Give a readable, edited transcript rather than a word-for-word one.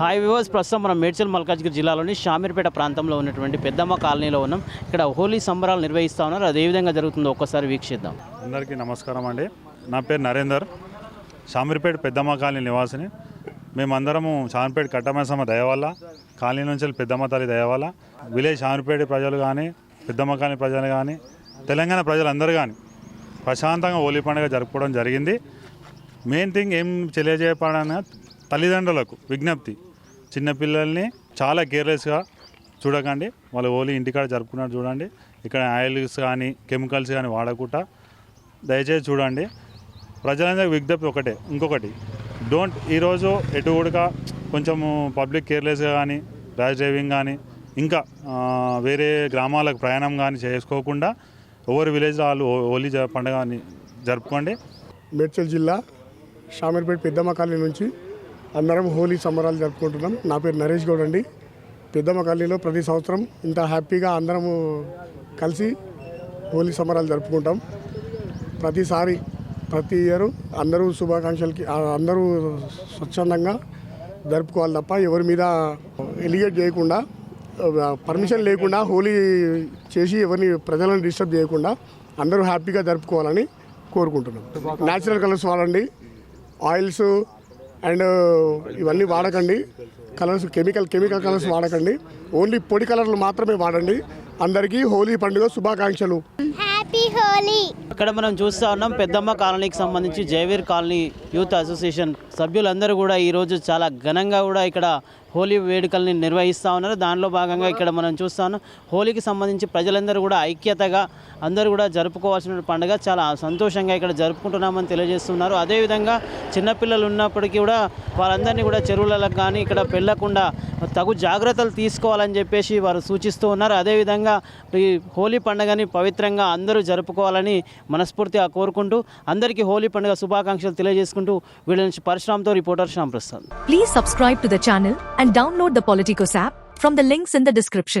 Hi viewers, ప్రస్తుతం మనం మేడ్చల్ మల్కాజ్గిరి జిల్లాలోని షామీర్పేట ప్రాంతంలో ఉన్నటువంటి పెద్దమ్మ కాలనీలో ఉన్నాం. ఇక్కడ హోలీ సంబరాలు నిర్వహిస్తూ ఉన్నారు. అది ఏ విధంగా జరుగుతుందో ఒక్కసారి వీక్షిద్దాం. అందరికీ నమస్కారం అండి. నా పేరు నరేందర్, షామీర్పేట పెద్దమ్మ కాలనీ నివాసిని. మేమందరము షామీర్పేట కట్టమైసమ్మ దయ వల్ల, కాలనీ నుంచి పెద్దమ్మ తల్లి దయ వల్ల, విలేజ్ షామీర్పేట ప్రజలు కానీ, పెద్దమ్మ కాలనీ ప్రజలు కానీ, తెలంగాణ ప్రజలందరూ కానీ ప్రశాంతంగా హోలీ పండుగ జరుపుకోవడం జరిగింది. మెయిన్ థింగ్ ఏం తెలియజేయపడన తల్లిదండ్రులకు విజ్ఞప్తి, చిన్నపిల్లల్ని చాలా కేర్లెస్గా చూడకండి. వాళ్ళు హోలీ ఇంటికాడ జరుపుకున్నట్టు చూడండి. ఇక్కడ ఆయిల్స్ కానీ కెమికల్స్ కానీ వాడకుండా దయచేసి చూడండి. ప్రజలందరికీ విజ్ఞప్తి ఒకటే, ఇంకొకటి ఈరోజు ఎటు కూడా కొంచెము పబ్లిక్ కేర్లెస్గా కానీ, ర్యాష్ డ్రైవింగ్ కానీ, ఇంకా వేరే గ్రామాలకు ప్రయాణం కానీ చేసుకోకుండా ఎవరి విలేజ్లో వాళ్ళు హోలీ పండుగని జరుపుకోండి. మేడ్చల్ జిల్లా షామీర్పేట పెద్దమ్మ కాలనీ నుంచి అందరం హోలీ సంబరాలు జరుపుకుంటున్నాం. నా పేరు నరేష్ గౌడ్ అండి. పెద్దమ్మ కాలనీలో ప్రతి సంవత్సరం ఇంత హ్యాపీగా అందరము కలిసి హోలీ సంబరాలు జరుపుకుంటాం. ప్రతి ఇయర్ అందరూ శుభాకాంక్షలకి అందరూ స్వచ్ఛందంగా జరుపుకోవాలి తప్ప ఎవరి మీద ఎలిగేట్ చేయకుండా, పర్మిషన్ లేకుండా హోలీ చేసి ఎవరిని ప్రజలను డిస్టర్బ్ చేయకుండా అందరూ హ్యాపీగా జరుపుకోవాలని కోరుకుంటున్నాం. న్యాచురల్ కలర్స్ వాడండి, ఆయిల్స్ అండ్ ఇవన్నీ వాడకండి. కెమికల్ కలర్స్ వాడకండి. ఓన్లీ పొడి కలర్లు మాత్రమే వాడండి. అందరికీ హోలీ పండుగ శుభాకాంక్షలు. హ్యాపీ హోలీ. ఇక్కడ మనం చూస్తూ ఉన్నాం పెద్దమ్మ కాలనీకి సంబంధించి జయవీర్ కాలనీ యూత్ అసోసియేషన్ సభ్యులందరూ కూడా ఈరోజు చాలా ఘనంగా కూడా ఇక్కడ హోలీ వేడుకల్ని నిర్వహిస్తూ ఉన్నారు. దానిలో భాగంగా ఇక్కడ మనం చూస్తూ ఉన్నాం హోలీకి సంబంధించి ప్రజలందరూ కూడా ఐక్యతగా అందరూ కూడా జరుపుకోవాల్సిన పండుగ చాలా సంతోషంగా ఇక్కడ జరుపుకుంటున్నామని తెలియజేస్తున్నారు. అదేవిధంగా చిన్నపిల్లలు ఉన్నప్పటికీ కూడా వాళ్ళందరినీ కూడా చెరువులకు కానీ ఇక్కడ వెళ్ళకుండా తగు జాగ్రత్తలు తీసుకోవాలని చెప్పేసి వారు సూచిస్తూ ఉన్నారు. అదేవిధంగా ఈ హోలీ పండుగని పవిత్రంగా అందరూ జరుపుకోవాలని మనస్ఫూర్తిగా కోరుకుంటూ అందరికీ హోలీ పండుగ శుభాకాంక్షలు తెలియజేసుకుంటూ వీళ్ళ నుంచి పరశురామ్తో reporter Shyam Prasad. Please subscribe to the channel and download the Politicos app from the links in the description.